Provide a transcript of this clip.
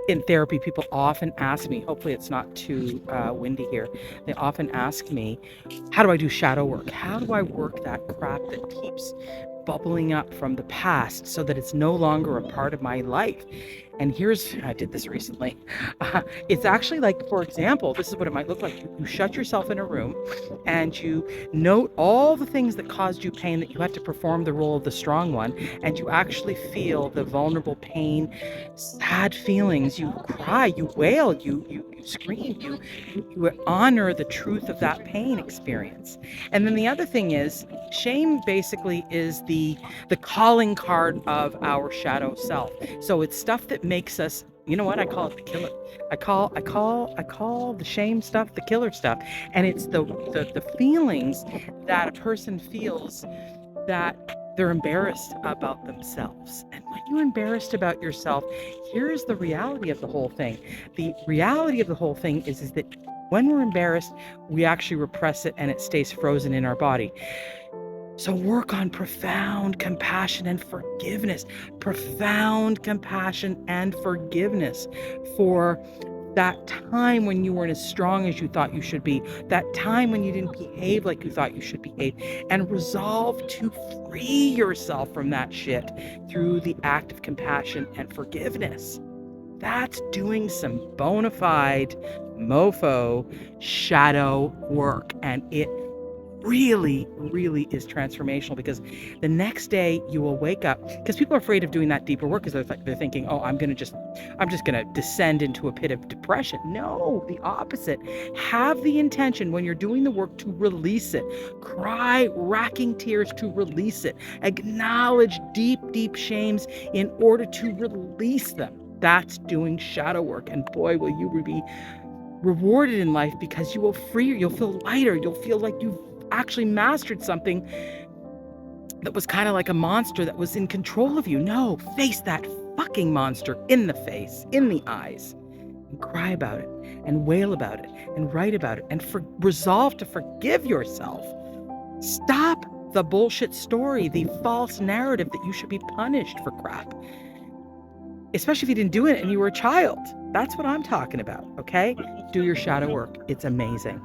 In therapy, people often ask me, hopefully it's not too windy here, they often ask me, how do I do shadow work? How do I work that crap that keeps bubbling up from the past so that it's no longer a part of my life? And I did this recently. It's actually like, for example, this is what it might look like. You shut yourself in a room and you note all the things that caused you pain, that you had to perform the role of the strong one, and you actually feel the vulnerable pain, sad feelings. You cry, you wail, you scream, you honor the truth of that pain experience. And then the other thing is, shame basically is the calling card of our shadow self. So it's stuff that makes us, you know what, I call it the killer. I call the shame stuff the killer stuff. And it's the feelings that a person feels that they're embarrassed about themselves. And when you're embarrassed about yourself, here's the reality of the whole thing. The reality of the whole thing is that when we're embarrassed, we actually repress it and it stays frozen in our body. So work on profound compassion and forgiveness. Profound compassion and forgiveness for that time when you weren't as strong as you thought you should be, that time when you didn't behave like you thought you should behave, and resolve to free yourself from that shit through the act of compassion and forgiveness. That's doing some bona fide mofo shadow work, and it really is transformational, because the next day you will wake up, because people are afraid of doing that deeper work, because they're thinking, oh, I'm just gonna descend into a pit of depression. No, the opposite. Have the intention when you're doing the work to release it. Cry racking tears to release it. Acknowledge deep shames in order to release them. That's doing shadow work, and boy, will you be rewarded in life, because you'll feel lighter, you'll feel like you've actually mastered something that was kind of like a monster that was in control of you. No, face that fucking monster in the face, in the eyes, and cry about it, and wail about it, and write about it, and resolve to forgive yourself. Stop the bullshit story, the false narrative that you should be punished for crap, especially if you didn't do it and you were a child. That's what I'm talking about, okay? Do your shadow work. It's amazing.